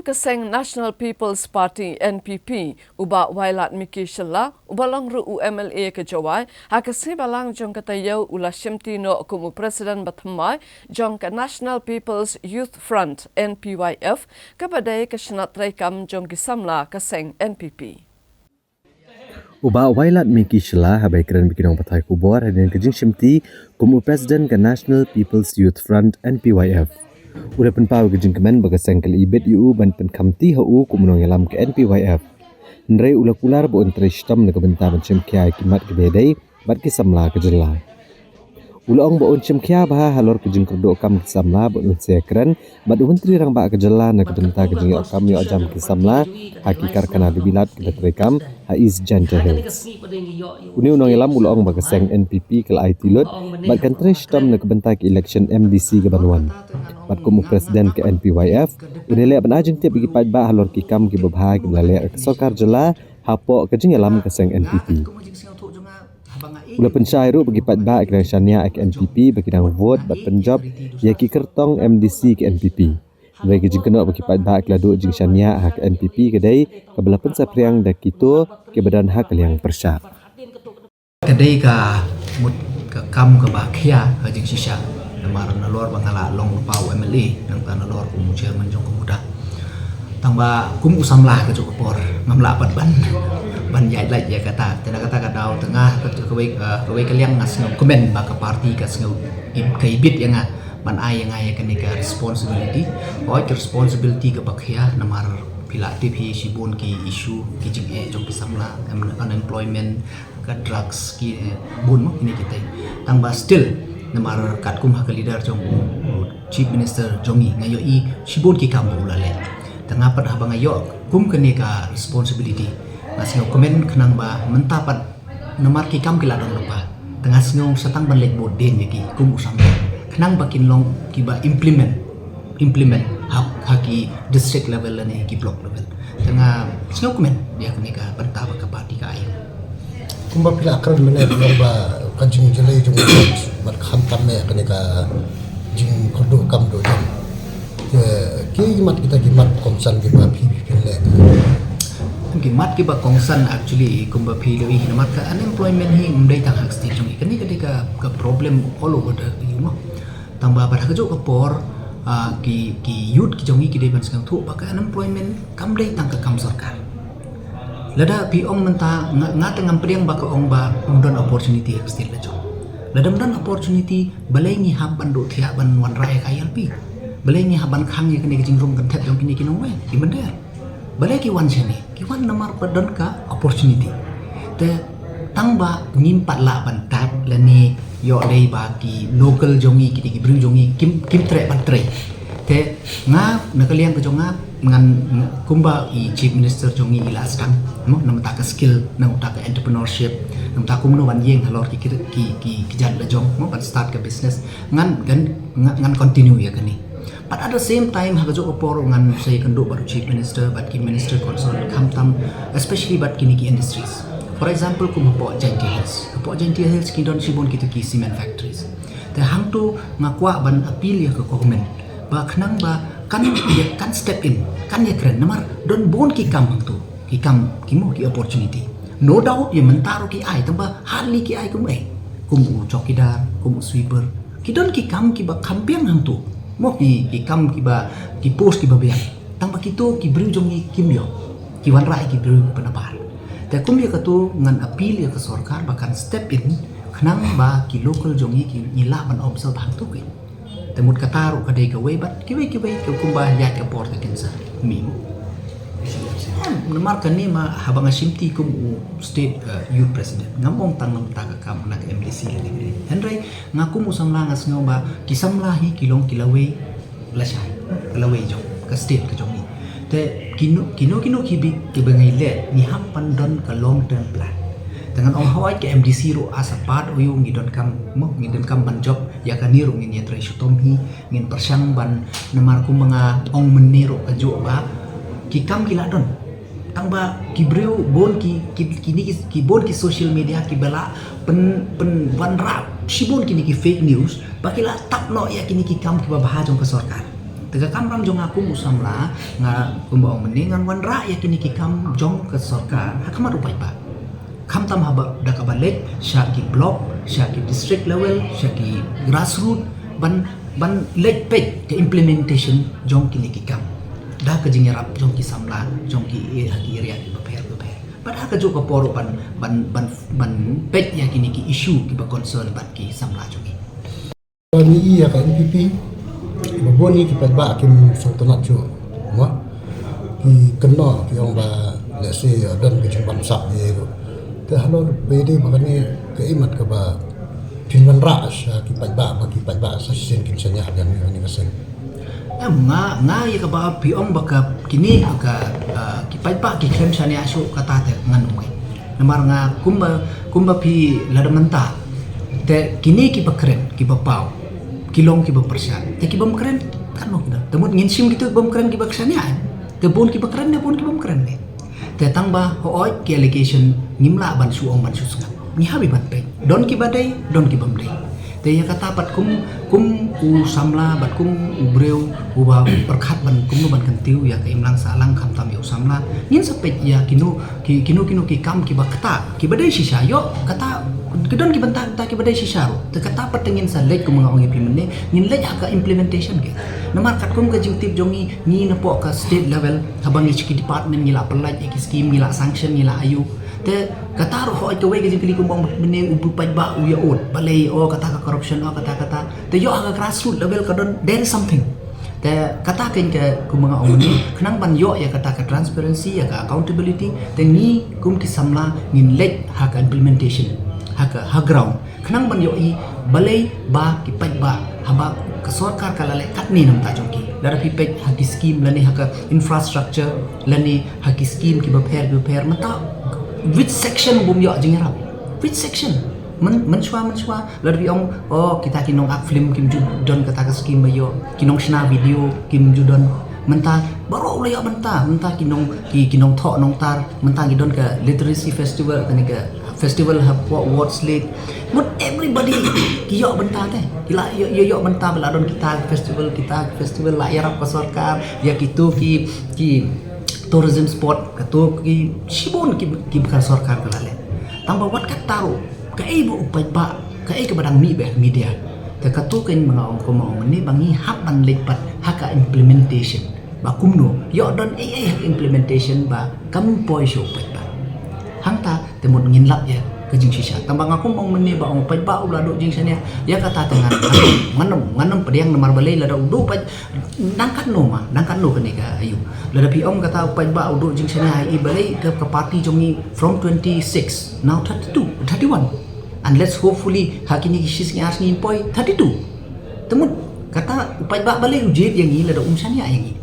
Keseng National People's Party NPP uba wailat Miki Shella ubalang ru UMLA ke Jawai hakasi balang jong katayau ula shimtino kumu Presiden Bathamai jong ke National People's Youth Front NPYF kabadai ke senat rekam jong kisamla Keseng NPP. Uba wailat Miki Shella habai keren bikinong patai kubor hadin kejing shimti kumu Presiden ke National People's Youth Front NPYF. Udah penpau kejing kemen bagasang kali ibet UU ban penkamti HU kumunong yalam ke NPYF. Nrei ula kular bo entreshtam na kebentar mencem kiai kimat kebedai bat kisamla kejela. Ula ong bo uncem kia bah halor kejing kerdo kam kisamla bo unse keren bat menteri rang ba kejela na kebentar kejing okam yo ajam kisamla hakikar kana bibilat kedetrekam haiz janjahil. Uni unong yalam ula ong bagasang NPP kel IT lut bat entreshtam na kebentar ke election MDC ke Banuan. Bat kumu Presiden ke NPYF, unilek penajeng tiap bagi padba halor kikam ki babha ki lalek sokar jela hapok kejing alam Keseng NPP. Ula pensyairu bagi padba ki syania ke NPP bagi dang vote bat penjob ya ki kertong MDC ke NPP. Ngai kejing kena bagi padba ki ladu jing syania hak NPP kedai kebelah pensapriang dak kitu ke badan hak yang persyak. Kedai ka mut ka kam ka bakhia hajing sisa namar nalor bangala long pau MLA nang nalor kum chairman jong kemuda tangba kum usamlah ke jokopor ngamla pat ban yai lai ya kata dau tengah ke kaliang ngasno komen ba ka parti ka sngau kai bit yang ban ai yang ai ka nika responsibility responsibility ka bakhia namar pila tv sibun ki issue ki jing jong pisamla unemployment ka drugs ki bun mo ini kita tangba still namar kat kum hak leader jong chief minister jongi ngayo I sibon ki kam ulale tengah pat habang ayo kum kene ka responsibility ngasio komen kenang ba mentapat namar ki kam kiladon lupa tengah sngau satang ban lek boden yaki kum usam kenang bakin long ki ba implement haki district level ne ki block level tengah sngau komen dia kene ka perta ka parti ka ayo kumba pila akran mene ba kancing jelai jong bat khantam me kene ka jing kodo kam do jam ki gimat kita gimat kongsan ki ba phi le gimat ki ba kongsan actually kumba phi le hi namat ka unemployment hi umdai tang hak state jong kene ka problem all over the you know tamba ba ka jo ka por ki youth ki jongi ki dei ban sang thu ba ka unemployment kam dei tang ka kam sarkar lada pi ong menta ngata ngampriang ba ka ong ba undon opportunity still la jong lada undon opportunity balai ni haban do thia ban wan rai ka yalpi balai ni haban khang ye kene jing rum kan thet jong kini kinong we ki bender balai ki wan chene ki wan namar padon ka opportunity te tang ba ngimpat la ban tat la ni yo dei ba ki local jongi ki bring jongi kim tre ban tre te nga nakaliang ka jonga ngan kumba I chief minister jongi ilas kan mo nam ta ka skill nam ta ka entrepreneurship nam ta kum no wan yeng halor ki jan la jong mo ban start ka business ngan continue ya kani but at the same time ha jo por ngan say kando baru chief minister but ki minister concern kam tam especially but kini ki industries for example kum po Gentle Hills ki don sibon ki ki cement factories te hang tu ngakwa ban appeal ya ke government ba khnang ba kan step in kan ya keren namar don bon ki kam tu ki kam ki mo ki opportunity no doubt ye mentaro ki ai tamba hardly ki ai kum kum chokidar kum sweeper ki don ki kam ki ba kampiang hang tu mo ki kam ki ba ki post ki ba biang tamba ki tu ki bring jong ki myo ki wan rai ki bring penapar te kum ya ka tu ngan appeal ya ka sarkar bahkan step in khnang ba ki local jong ki ila ban observe hang tu ki temut kataru kadai ka way bat kiway ka kumba yat ka porta kinsa mimo namar kani ma habang asimti kum state youth president ngambong tangam taka kam nak MDC le henry ngakum usam langas ngomba kisamlahi kilong kilaway lasai kilaway jong ka state ka jongi te kino kibi kibangai le ni hampan don ka long term plan dengan ong hawai ke MDC ro asa part o yung ngidon kam ban job ya kaniro ngin ya trai sutomhi ngin persyang ban namar ku mga ong meniro ka jo ba ki kam kiladon tang ba ki breu bon ki bon ki social media ki bala pen wan rap si bon kini ki fake news bakila tap no ya kini ki kam ki ba bahajong ka sarkar tega kam ram jong aku musamla nga kumba meni ngan wan ra ya kini ki kam jong ke sarkar hakamat upai ba kam tam haba da kabalet syaki block syaki district level syaki grassroots ban late page ke implementation jong kini ki kam da ka jingarap jong ki samla jong ki haki area ki prepare pada ka jo ka poro ban page ya kini ki issue ki ba concern ban ki samla jong ni iya ka NPP baboni ki padba kim sultanat chu ma ki kena ki yang ba let's say dan ke jumpa sak ye te halo bede bagani ke imat ka ba pinwan ras ki padba sa sen kin sanya dan ni kasen nga ya ka ba piong baka kini ka ki padba ki klem sanya su kata te ngan mai namar nga kumba pi ladamanta te kini ki bakren ki bapau kilong ki bapersan te ki bam keren kan no kita temut ngin sim gitu bam keren ki baksanya te bon ki bakren ne bon ki bam keren ne te tangba hooi ki allegation nimla ban su sunga ni habi bat pe don ki badai don ki bam dai te ya kata pat kum u samla bat kum u breu u ba perkhat ban kum ban kan tiu ya ka imlang salang kham tam yo samla ngin sapet ya kinu ki kam ki bakta ki badai sisa yo kata kedon ki bantah ta ki badai sisaro te kata patengin sa lek kum ngawang implement ngin lek ka implementation ke namar kat kum ka jingtip jongi ni na po ka state level habang ki department ngila pelaj ki scheme ngila sanction ngila ayu te kata ro ho to we ke jingkili kum bang bene ubu paj ba u ya ot balai o kata ka corruption o kata te yo aga grassroots level kadon there is something te kata ken ke kum ngawang ni kenang ban yo ya kata ka transparency ya ka accountability te ni kum ki samla ngin lek ha ka implementation ha ground kenang ban yoi balai ba ki paj ba haba ka sarkar ka lale kat ni nam ta jongki dara pi paj ha ki scheme lani ha ka infrastructure lani ha ki scheme ki ba pher mata which section bum yo jingarap which section men shwa lar bi ong kita kinong ak film kim ju don kata ka scheme ba yo kinong shna video kim ju don menta baru ulaya menta kinong tho nong tar menta gidon ka literacy festival kani ka festival have what slate not everybody kiyo benta teh kila yo benta beladon kita festival la yarap ka sarkar ya kitu ki tourism spot katu ki shibon ki ka sarkar kalale tamba wat ka taru ka ibu upai ba ka ke badang media te katu ken mga ong ko ni bangi hapan lepat haka implementation ba kumno yo don implementation ba kamu poi show upai ba hangta temut ngin lap ya ke jing sisa tambang aku mau meni ba ong pai ba ulah do jing sania ya kata dengan nganem pediang nomor balai lada udu pai nangkat no kene ka ayu lada pi om kata pai ba udu jing sania I balai ke party jongi from 26 now 31 and let's hopefully hakini kisis ngas ni poi 32 temut kata pai ba balai ujit yang ni lada sania yang ni